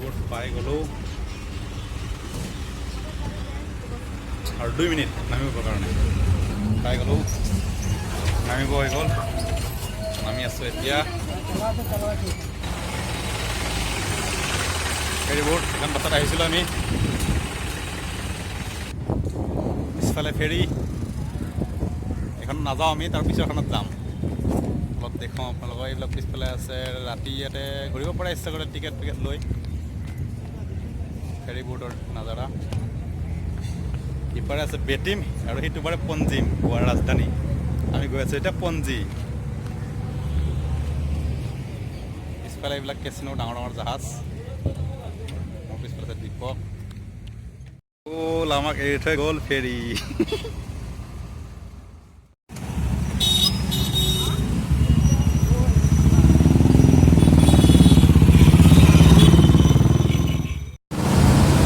ফেৰীবোট পাই গ'লোঁ আৰু 2 মিনিট নামিবৰ কাৰণে পাই গ'লোঁ নামিব হৈ গ'ল নামি আছোঁ এতিয়া ফেৰীবোট এখন বাছত আহিছিলোঁ আমি পিছফালে ফেৰী এখন নাযাওঁ আমি তাৰ পিছৰখনত যাম অলপ দেখুৱাওঁ আপোনালোকৰ এইবিলাক পিছফালে আছে ৰাতি ইয়াতে ঘূৰিব পৰা ইচ্ছা কৰে টিকেট লৈ ফেৰীবোটৰ নাজাৰা ইপাৰে আছে বেটিম আৰু সেইটো পাৰে পঞ্জিম গোৱাৰ ৰাজধানী আমি গৈ আছোঁ এতিয়া পঞ্জি পিছফালে এইবিলাক কেচিনো ডাঙৰ ডাঙৰ জাহাজ মোৰ পিছফালে আছে দীপক আমাক এৰি থৈ গ'ল ফেৰী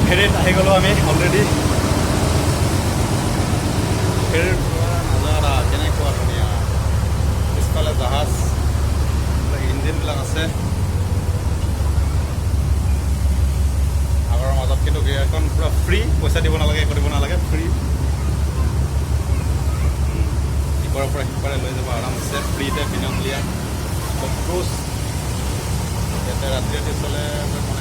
ফেৰীত আহি গ'লোঁ আমি অলৰেডি ফেৰীৰ নাজাৰা কেনেকুৱা ধুনীয়া পিছফালে জাহাজ ইঞ্জিনবিলাক আছে আগৰ মাজত কিন্তু এখন পূৰা ফ্ৰী পইচা দিব নালাগে একো দিব নালাগে ফ্ৰী ইপাৰৰ পৰা সিপাৰে লৈ যাব আৰামছে ফ্ৰীতে বিনামূলীয়া ক্ৰুজ ইয়াতে ৰাতি ৰাতি চলে মানে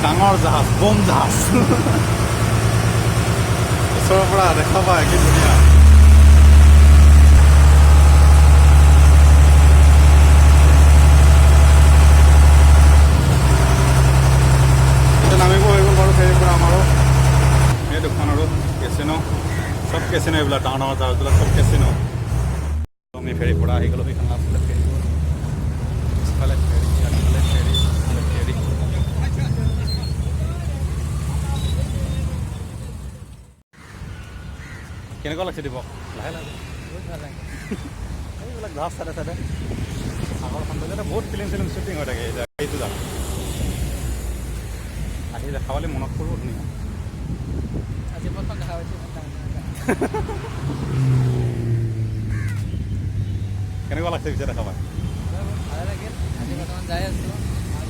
ডাঙৰ জাহাজ বম জাহাজ ওচৰৰ পৰা দেখা পায় কি ধুনীয়া নামিব হৈ গ'ল বাৰু ফেৰীৰ পৰা আমাৰো এই দুখন আৰু কেচিনো চব কেচিনো এইবিলাক ডাঙৰ ডাঙৰ জাহাজবিলাক চব কেচিনো আমি ফেৰীৰ পৰা আহি গ'লোঁ সেইখন আছিলে ফেৰী পিছফালে ফেৰী আগফালে ফেৰী ফেৰী কেনেকুৱা লাগিছে দীপক লাহে লাহে বহুত ভাল লাগে এইবিলাক জাহাজ চাইডে চাইডে আগৰ সৌন্দৰ্যতে বহুত ফিল্ম শ্বুটিং হৈ থাকে এইটো জাগা আহি দেখা পালে মনত পৰিব ধুনীয়া আজি প্ৰথম দেখা পাইছোঁ কেনেকুৱা লাগিছে পিছে দেখা পাই ভালে লাগিল আজি বৰ্তমান যাই আছোঁ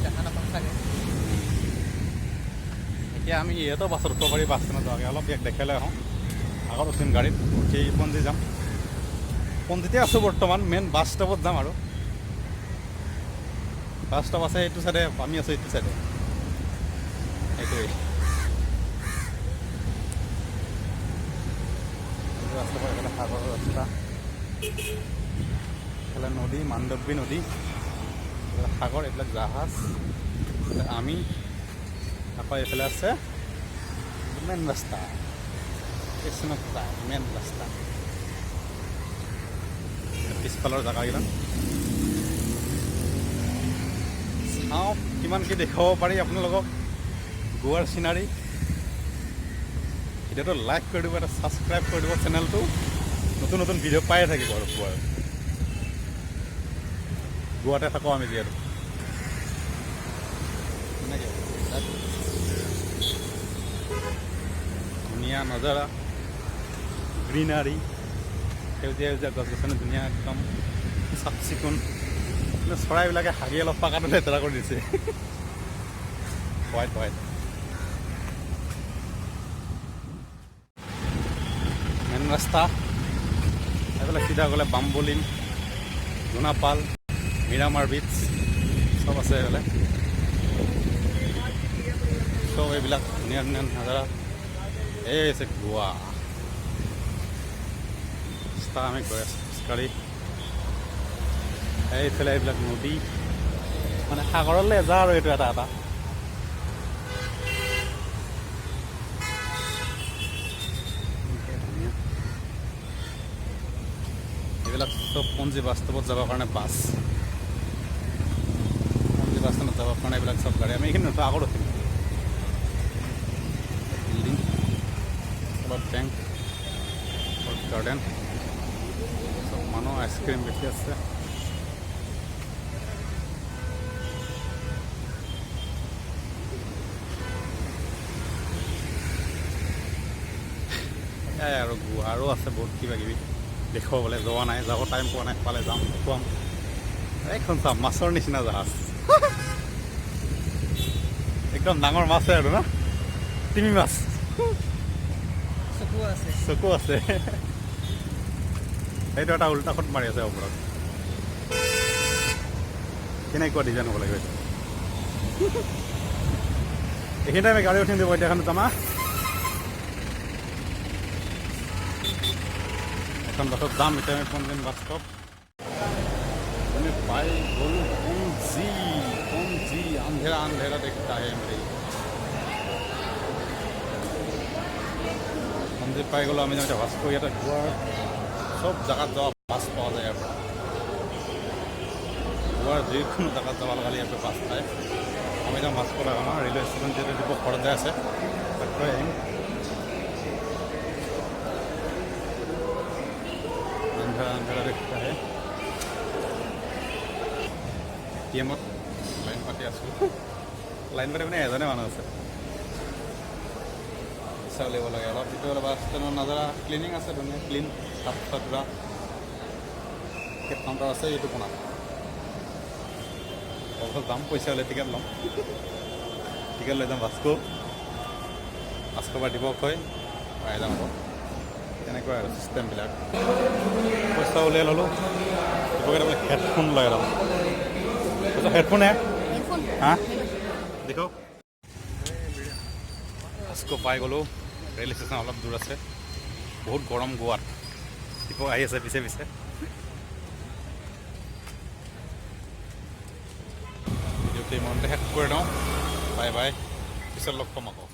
দেখা নাপাম চাগে এতিয়া আমি ইহঁতৰ বাছত উঠিব পাৰি বাছ ষ্টেণ্ডত যাওঁগৈ অলপ ইয়াক দেখাই লৈ আহোঁ আগত উঠিম গাড়ীত উঠি পঞ্জি যাম পঞ্জিতে আছোঁ বৰ্তমান মেইন বাছ ষ্টপত যাম আৰু বাছ ষ্টপ আছে এইটো চাইডে আমি আছোঁ এইটো চাইডে সেইটোৱেই ৰাস্তা পৰা এইফালে সাগৰৰ ৰাস্তা এইফালে নদী মানডব্বী নদী এইফালে সাগৰ এইবিলাক জাহাজ আমি আকৌ এইফালে আছে মেইন ৰাস্তা মেইন ৰাস্তা পিছফালৰ জেগাকেইটা চাওঁ কিমান কি দেখাব পাৰি আপোনালোকক গোৱাৰ চিনাৰী ভিডিঅ'টো লাইক কৰি দিব এটা ছাবস্ক্ৰাইব কৰি দিব চেনেলটো নতুন নতুন ভিডিঅ' পায়ে থাকিব আৰু গোৱাৰ গোৱাতে থাকোঁ আমি যিহেতু ধুনীয়া নজাৰা গ্ৰীনাৰী সেউজীয়া সেউজীয়া গছ গছনি ধুনীয়া একদম চাফ চিকুণ কিন্তু চৰাইবিলাকে হাগি অলপ পাকাটো লেতেৰা কৰি দিছে হোৱাইট হোৱাইট ৰাস্তা এইফালে চিধা গ'লে বাম্বলিম জোনাপাল মিৰামাৰ বিচ চব আছে এইফালে চব এইবিলাক ধুনীয়া ধুনীয়া নাজাৰা এই আছে গোৱা ৰাস্তা আমি গৈ আছোঁ খোজকাঢ়ি এইফালে এইবিলাক নদী মানে সাগৰলৈ যা আৰু এইটো এটা এটা এইবিলাক চব পঞ্জী বাস্তৱত যাবৰ কাৰণে বাছ পঞ্জী বাস্তৱত যাবৰ কাৰণে এইবিলাক চব গাড়ী আমি এইখিনি নুঠোঁ আগত উঠিম বিল্ডিং অলপ বেংক গাৰ্ডেন চব মানুহ আইচক্ৰীম বেছি আছে আৰু আৰু আছে বহুত কিবা কিবি দেখুৱাবলৈ যোৱা নাই যাব টাইম পোৱা নাই পালে যাম খুৱাম এইখন চাম মাছৰ নিচিনা জাহাজ একদম ডাঙৰ মাছে আৰু না তিমি মাছ চকু আছে সেইটো এটা উল্টা খত মাৰি আছে ওপৰত কেনেকুৱা ডিজাইন হ'ব লাগিব এইখিনিতে আমি গাড়ী উঠিম দিব এতিয়া তামা এখন বাছত যাম এতিয়া আমি পঞ্জিম বাছ ষ্টপ আমি পাই গ'লো পঞ্জি আন্ধেৰা আন্ধেৰা দেখতা হে মেৰি পঞ্জি পাই গ'লো আমি এতিয়া বাছ কৰি ইয়াতে গোৱাৰ চব জেগাত যোৱা বাছ পোৱা যায় ইয়াৰ পৰা গোৱাৰ যিকোনো জেগাত যাব লগালে ইয়াৰ পৰা বাছ পায় আমি যাম বাছ পৰা আমাৰ ৰেলৱে ষ্টেচন যিহেতু দিব ঘৰত যাই আছে তাক লৈ আহিম আন্ধেৰা দেখতা হে এটিএমত লাইন পাতি আছোঁ লাইন পাতি মানে এজনে মানুহ আছে পইচা উলিয়াব লাগে অলপ যিটো অলপ বাছ ষ্টেণ্ডৰ নাজাৰা ক্লিনিং আছে ধুনীয়া ক্লিন চাফ চুৰা টিকেট কাউণ্টাৰ আছে এইটো কোণাত তাৰপিছত যাম পইচা উলিয়াই টিকেট ল'ম টিকেট লৈ যাম বাছকো পৰা দিব কয় পাই যাম আকৌ তেনেকুৱা আৰু চিষ্টেমবিলাক পইচা উলিয়াই ল'লোঁ দিবগৈ হেডফোন লৈ ল'ম হেডফোন হে হা দেখো বাছকো পাই গ'লোঁ ৰেল ষ্টেচন অলপ দূৰ আছে বহুত গৰম গোৱাত দিব আহি আছে পিছে পিছে ভিডিঅ'টো ইমানতে শেষ কৰি দিওঁ বাই বাই পিছত লগ পাম আকৌ